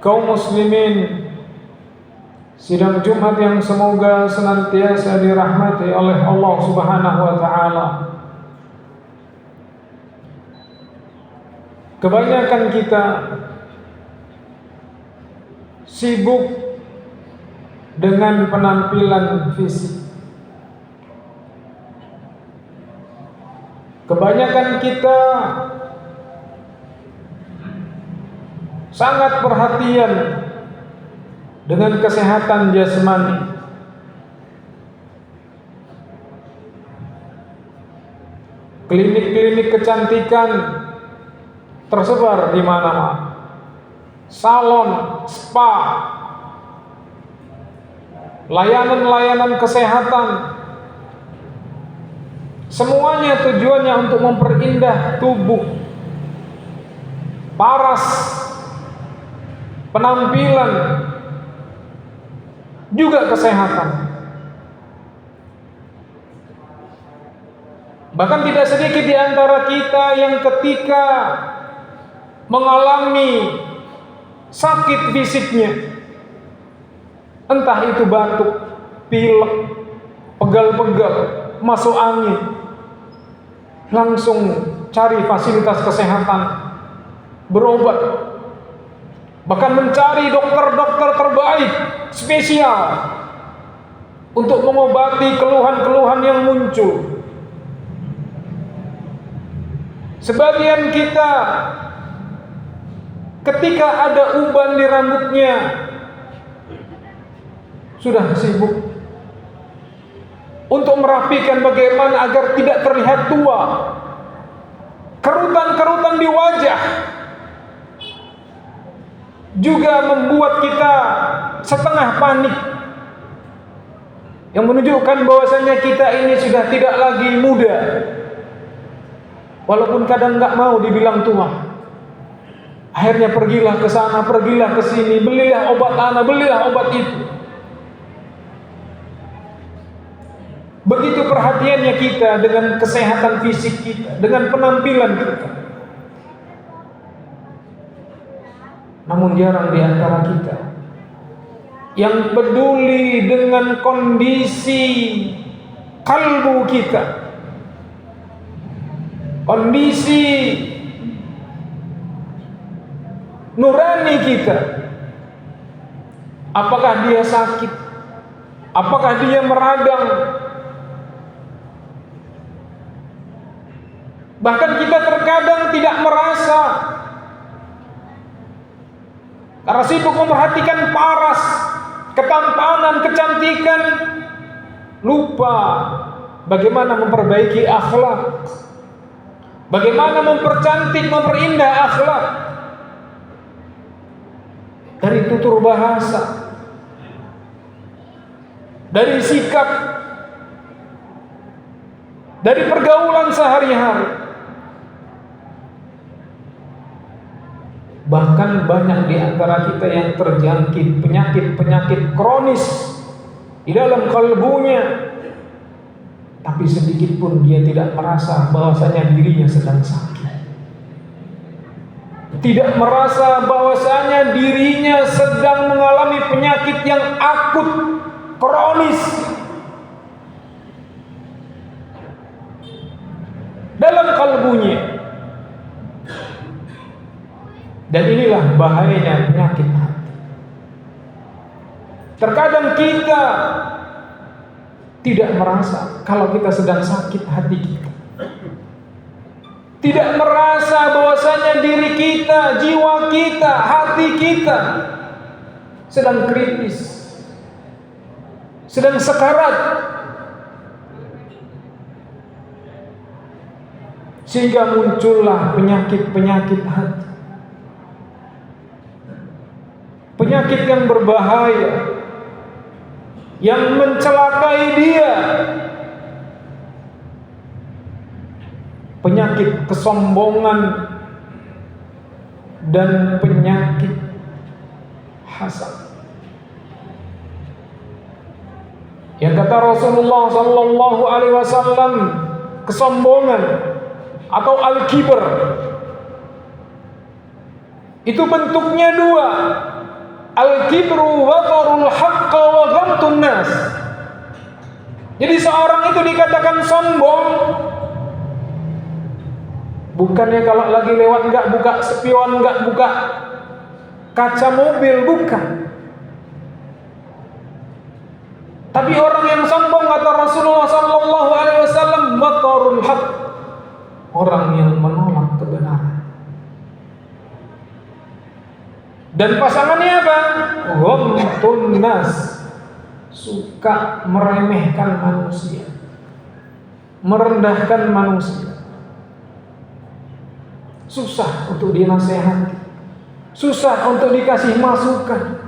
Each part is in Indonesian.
kaum muslimin, sidang Jumat yang semoga senantiasa dirahmati oleh Allah Subhanahu wa taala. Kebanyakan kita sibuk dengan penampilan fisik. Kebanyakan kita sangat perhatian dengan kesehatan jasmani. Klinik-klinik kecantikan tersebar di mana-mana. Salon, spa, layanan-layanan kesehatan, semuanya tujuannya untuk memperindah tubuh, paras, penampilan, juga kesehatan. Bahkan tidak sedikit di antara kita yang ketika mengalami sakit fisiknya, entah itu batuk, pilek, pegal-pegal, masuk angin, langsung cari fasilitas kesehatan, berobat, bahkan mencari dokter-dokter terbaik spesial untuk mengobati keluhan-keluhan yang muncul. Sebagian kita ketika ada uban di rambutnya sudah sibuk untuk merapikan bagaimana agar tidak terlihat tua. Kerutan-kerutan di wajah juga membuat kita setengah panik, yang menunjukkan bahwasanya kita ini sudah tidak lagi muda, walaupun kadang nggak mau dibilang tua. Akhirnya pergilah ke sana, pergilah ke sini, belilah obat ana, belilah obat itu. Begitu perhatiannya kita dengan kesehatan fisik kita, dengan penampilan kita. Namun jarang di antara kita yang peduli dengan kondisi kalbu kita, kondisi nurani kita. Apakah dia sakit? Apakah dia meradang? Bahkan kita terkadang tidak merasa, karena sibuk memperhatikan paras, ketampanan, kecantikan, lupa bagaimana memperbaiki akhlak, bagaimana mempercantik, memperindah akhlak. Dari tutur bahasa, dari sikap, dari pergaulan sehari-hari. Bahkan banyak di antara kita yang terjangkit penyakit-penyakit kronis di dalam kalbunya, tapi sedikit pun dia tidak merasa bahwasanya dirinya sedang sakit. Tidak merasa bahwasanya dirinya sedang mengalami penyakit yang akut, kronis dalam kalbunya. Dan inilah bahayanya penyakit hati. Terkadang kita tidak merasa kalau kita sedang sakit hati kita. Tidak merasa bahwasanya diri kita, jiwa kita, hati kita sedang kritis, sedang sekarat. Sehingga muncullah penyakit-penyakit hati. Penyakit yang berbahaya, yang mencelakai dia. Penyakit kesombongan dan penyakit hasad. Yang kata Rasulullah sallallahu alaihi wasallam, kesombongan atau al-kibar itu bentuknya dua. Al-kibru watarul haqqa wa ghamtun nas. Jadi seorang itu dikatakan sombong bukannya kalau lagi lewat enggak buka spion, enggak buka kaca mobil, bukan. Tapi orang yang sombong, kata Rasulullah sallallahu alaihi wasallam, watarul haqq, orang yang menolak kebenaran. Dan pasangannya apa? Ghamtun nas, suka meremehkan manusia, merendahkan manusia. Susah untuk dinasehati, susah untuk dikasih masukan,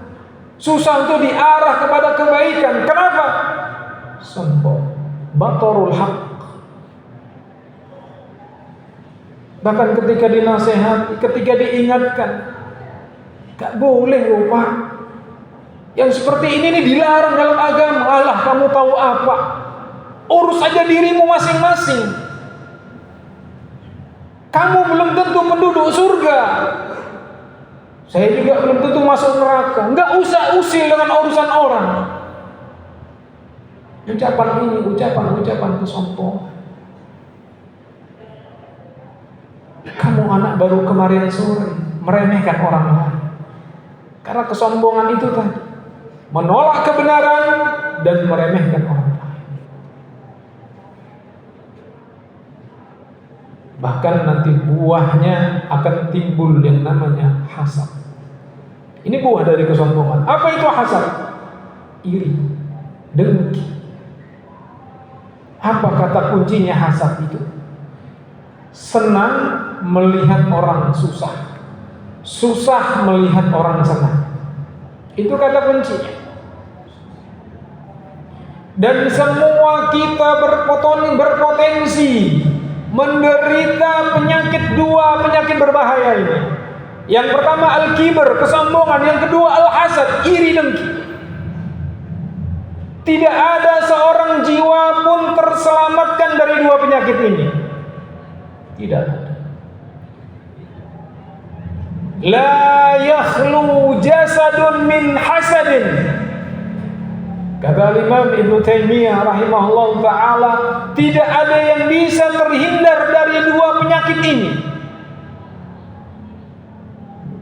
susah untuk diarah kepada kebaikan. Kenapa? Sombong, batarul haq. Bahkan ketika dinasehati, ketika diingatkan, gak boleh lupa. Yang seperti ini nih dilarang dalam agama. Allah, kamu tahu apa? Urus aja dirimu masing-masing. Kamu belum tentu penduduk surga. Saya juga belum tentu masuk neraka. Enggak usah usil dengan urusan orang. Ucapan ini, ucapan kesombongan. Kamu anak baru kemarin sore meremehkan orang lain. Karena kesombongan itu tadi, menolak kebenaran dan meremehkan orang lain. Bahkan nanti buahnya akan timbul yang namanya hasad. Ini buah dari kesombongan. Apa itu hasad? Iri, dengki. Apa kata kuncinya hasad itu? Senang melihat orang susah, susah melihat orang senang. Itu kata kuncinya. Dan semua kita berpotensi menderita dua penyakit berbahaya ini. Yang pertama al-kibr, kesombongan. Yang kedua al-hasad, iri dengki. Tidak ada seorang jiwa pun terselamatkan dari dua penyakit ini. Tidak ada. La yakhlu jasadun min hasadin. Kata Imam Ibnu Taimiyah rahimahullah ta'ala, tidak ada yang bisa terhindar dari dua penyakit ini.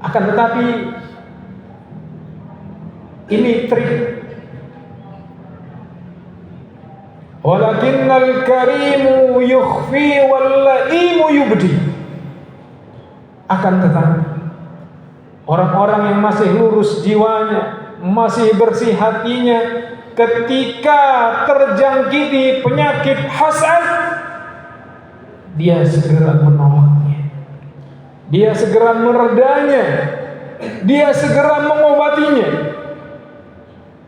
Akan tetapi ini trik. Walakinnal karimu yukhfi wal laimu yubdi. Akan tetapi orang-orang yang masih lurus jiwanya, masih bersih hatinya, ketika terjangkiti penyakit hasad, dia segera menolaknya, dia segera meredanya, dia segera mengobatinya.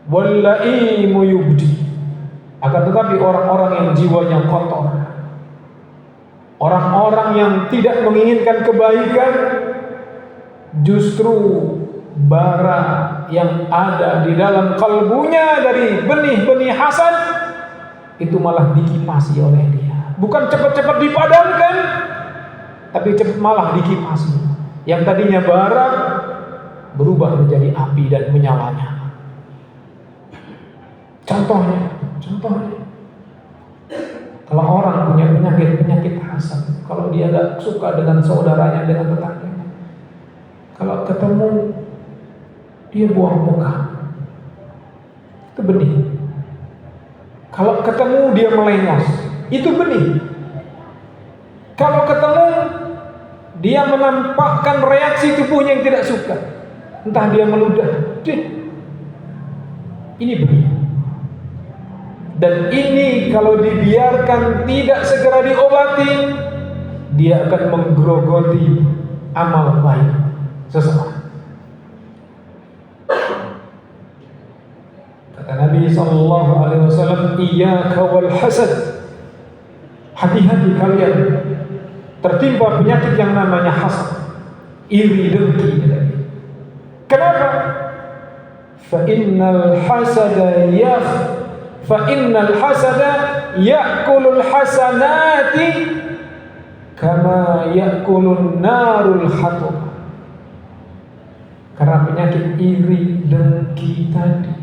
Wallaimu yubdi. Akan tetapi orang-orang yang jiwanya kotor, orang-orang yang tidak menginginkan kebaikan, justru bara yang ada di dalam kalbunya dari benih-benih hasad itu malah dikipasi oleh dia. Bukan cepat-cepat dipadamkan, tapi malah dikipasi. Yang tadinya bara berubah menjadi api dan menyalanya. Contohnya, kalau orang punya penyakit hasad, kalau dia gak suka dengan saudaranya, dengan tetangganya, kalau ketemu dia buang muka, itu benih. Kalau ketemu dia melengos, itu benih. Kalau ketemu dia menampakkan reaksi tubuhnya yang tidak suka, entah dia meludah, ini benih. Dan ini kalau dibiarkan tidak segera diobati, dia akan menggerogoti amal baik seseorang. Kata Nabi SAW, iyyaka wal hasad, hati-hati kalian tertimpa penyakit yang namanya hasad, iri dengki. Kenapa? Fa innal hasada ya'kulul hasanati kama ya'kulun narul hatab. Karena penyakit iri dengki tadi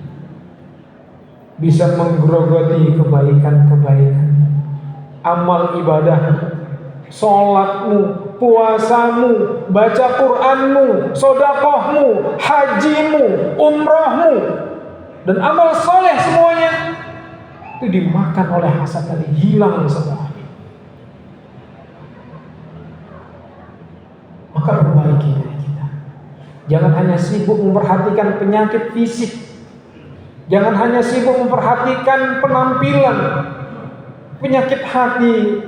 bisa menggerogoti kebaikan-kebaikan, amal ibadah, sholatmu, puasamu, baca Qur'anmu, sodakohmu, hajimu, umrohmu, dan amal soleh semuanya itu dimakan oleh hasad tadi, hilang semuanya. Maka perbaiki diri kita. Jangan hanya sibuk memperhatikan penyakit fisik, jangan hanya sibuk memperhatikan penampilan. Penyakit hati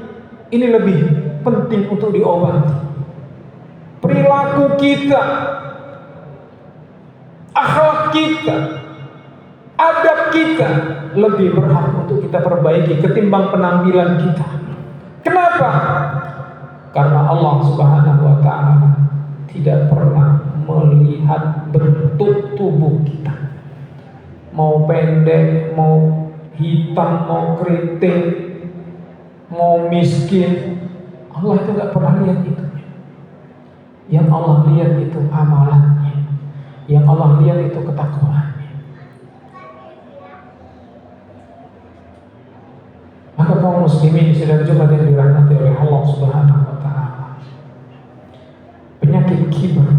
ini lebih penting untuk diobati. Perilaku kita, akhlak kita, adab kita lebih berhak untuk kita perbaiki ketimbang penampilan kita. Kenapa? Karena Allah Subhanahu wa ta'ala tidak pernah melihat bentuk tubuh kita, mau pendek, mau hitam, mau keriting, mau miskin. Allah itu gak pernah lihat itu. Yang Allah lihat itu amalannya, yang Allah lihat itu ketakwaannya. Maka kaum muslimin sedang Jumat yang dirahmati oleh Allah Subhanahu wa ta'ala, penyakit kibar,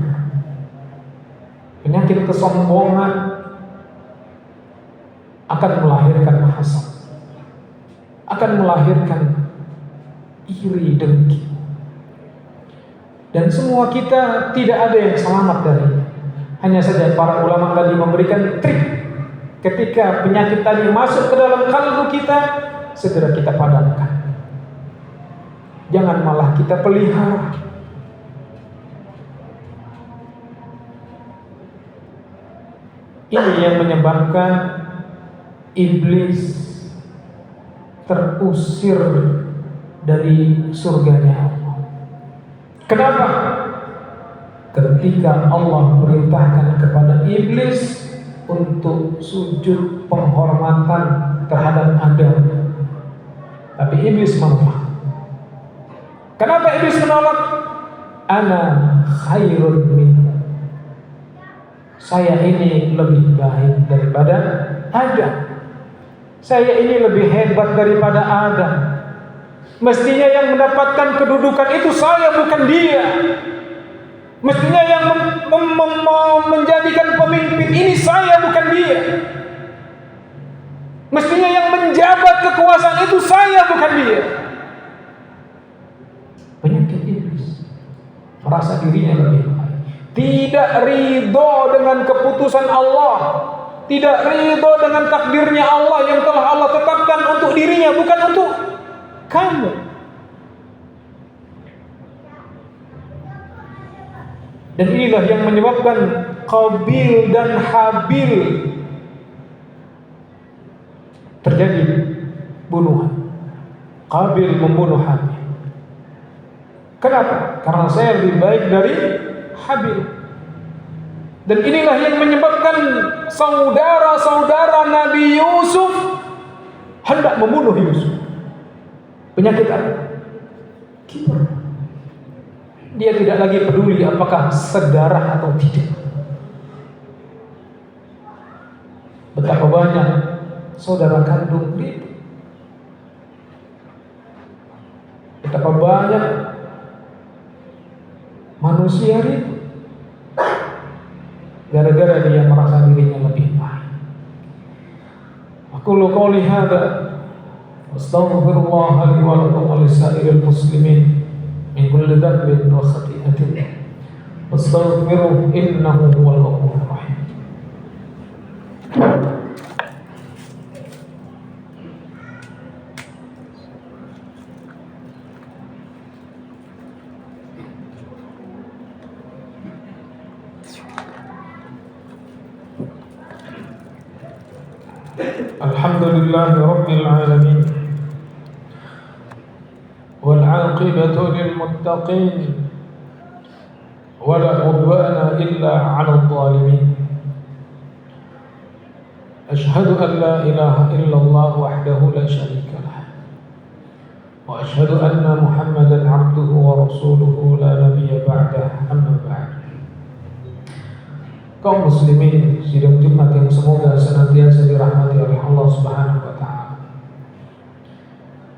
penyakit kesombongan akan melahirkan hasad, akan melahirkan iri dengki. Dan semua kita tidak ada yang selamat darinya. Hanya saja para ulama tadi memberikan trik. Ketika penyakit tadi masuk ke dalam kalbu kita, segera kita padamkan. Jangan malah kita pelihara. Ini yang menyebabkan iblis terusir dari surganya Allah. Kenapa? Ketika Allah perintahkan kepada iblis untuk sujud penghormatan terhadap Adam, tapi iblis menolak. Kenapa iblis menolak? Ana khairun minhu. Saya ini lebih baik daripada Adam. Saya ini lebih hebat daripada Adam. Mestinya yang mendapatkan kedudukan itu saya, bukan dia. Mestinya yang menjadikan pemimpin ini saya, bukan dia. Mestinya yang menjabat kekuasaan itu saya, bukan dia. Penyakit iblis, merasa dirinya lebih baik, tidak ridho dengan keputusan Allah, tidak ridho dengan takdirnya Allah yang telah Allah tetapkan untuk dirinya, bukan untuk kamu. Dan inilah yang menyebabkan Qabil dan Habil terjadi bunuhan. Qabil membunuh Habil. Kenapa? Karena saya lebih baik dari Habil. Dan inilah yang menyebabkan saudara-saudara Nabi Yusuf hendak membunuh Yusuf. Penyakit apa? Kibar. Dia tidak lagi peduli apakah sedarah atau tidak. Betapa banyak saudara kandung ribut. Betapa banyak manusia ribut gara-gara dia merasa dirinya lebih baik. Aqulu qouli hadza astaghfirullah li wa lakum wa lisa'iril muslimin min kulli dhanbin wa khati'atin wastaghfiruhu innahu huwal ghafurur rahim. Alhamdulillahi rabbil alamin wal 'aqibatu lil muttaqin wa la 'udwana illa 'alal zalimin. Ashhadu an la ilaha illallah wahdahu la syarika lah wa ashhadu anna Muhammadan 'abduhu wa rasuluhu la nabiyya ba'dah, amma ba'd. kaum muslimin sidang Jumat yang semoga senantiasa dirahmati oleh Allah Subhanahu wa taala.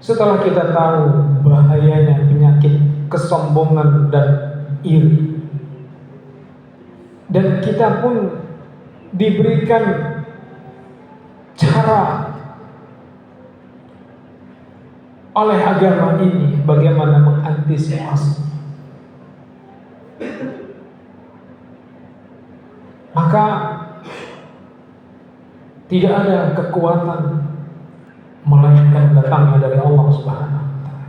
Setelah kita tahu bahayanya penyakit kesombongan dan iri, dan kita pun diberikan cara oleh agama ini bagaimana mengantisipasi, maka tidak ada kekuatan melainkan datangnya dari Allah Subhanahu wa taala.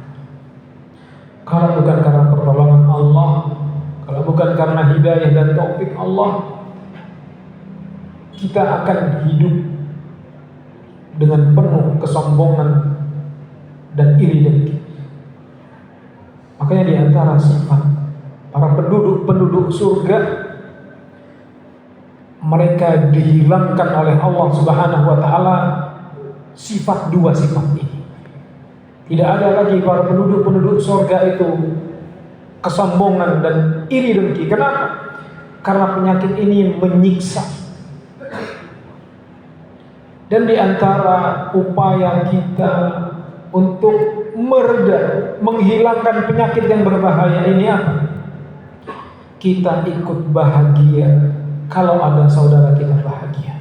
Kalau bukan karena pertolongan Allah, kalau bukan karena hidayah dan taufik Allah, kita akan hidup dengan penuh kesombongan dan iri dengki. Makanya di antara sifat para penduduk surga, mereka dihilangkan oleh Allah Subhanahu wa taala dua sifat ini. Tidak ada lagi para penduduk surga itu kesombongan dan iri dengki. Kenapa? Karena penyakit ini menyiksa. Dan di antara upaya kita untuk mereda, menghilangkan penyakit yang berbahaya ini apa? Kita ikut bahagia kalau ada saudara kita bahagia.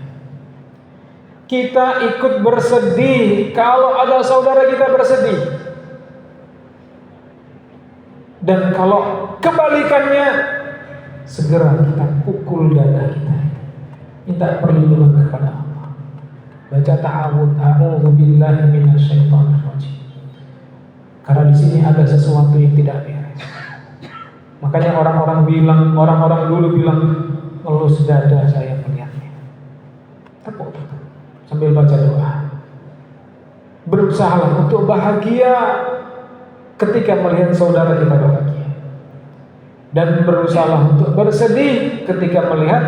Kita ikut bersedih kalau ada saudara kita bersedih. Dan kalau kebalikannya, segera kita pukul dada kita, minta perlindungan kepada Allah. Baca ta'awudz, a'udzu billahi minasyaitonir rajim. Karena di sini ada sesuatu yang tidak beres. Makanya orang-orang dulu bilang, ngelus dada saya melihatnya. Tepuk sambil baca doa. Berusahalah untuk bahagia ketika melihat saudara kita bahagia, dan berusahalah untuk bersedih ketika melihat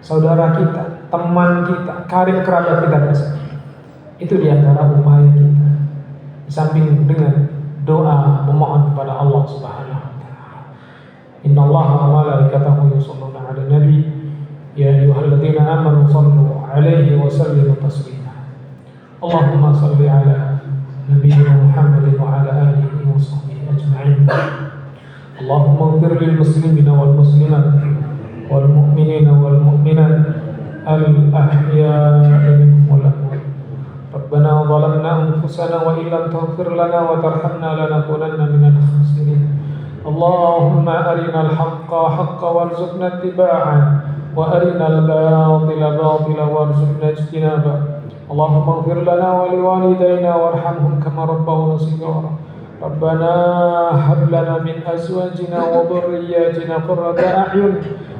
saudara kita, teman kita, karib kerabat kita bersedih. Itu diantara upaya kita, di samping dengan doa memohon kepada Allah Subhanahu wa taala. Innallaha wa malaikatahu yusholluna 'alan nabi ya ayyuhalladzina amanu shallu 'alaihi wa sallimu taslima. Allahumma shalli 'ala nabiyyina Muhammadin wa 'ala alihi wa sahbihi ajma'in. Allahumma ighfir lil muslimina wal muslimat wal mu'minina wal mu'minat al-ahya'i minhum wal amwat. Rabbana zalamna anfusana wa illam taghfir lana wa tarhamna lanakunanna minal khasirin. Allahumma arinal haqqa haqqan warzuqna ittiba'ah wa arinal batila batilan warzuqna ijtinabah. Allahumma ighfir lana wa liwalidayna warhamhum kama rabbawna shighara. Rabbana hab lana min azwajina wa dhurriyyatina qurrata a'yun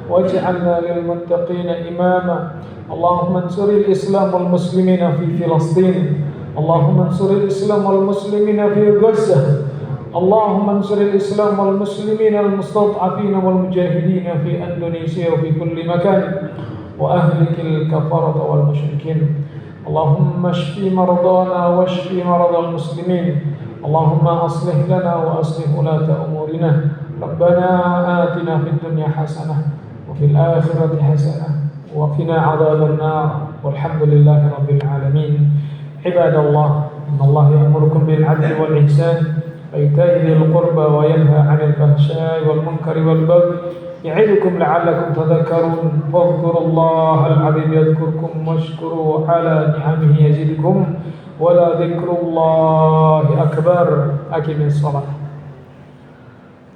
waj'alna lil muttaqina imama. Allahumma ansuril Islam wal muslimina fi Filastin. Allahumma ansuril Islam wal muslimina fi Gaza. Allahumma ansuril Islam wal muslimina al mustad'afina wal mujahidina fi Indonesia wa fi kulli makan wa ahlikil kafarata wal musyrikin. Allahumma shfi mardana wa shfi mardal muslimin. Allahumma aslih lana wa aslih ulata umurina. Rabbana atina fid dunya hasanah wa fil akhirati hasanah wa qina adzaban nar. Walhamdulillahi rabbil alamin. Ibadallah, innallaha ya'murukum bil 'adli wal ihsan wa ita'i dzil qurba wa yanha 'anil fahsya'i wal munkari wal baghi ya'idukum la'allakum tadhakkarun. Fadhkurullaha al-'azim yadhkurkum washkuru 'ala ni'amihi yazidkum wa la dzikrullahi akbar. Aqimis shalah.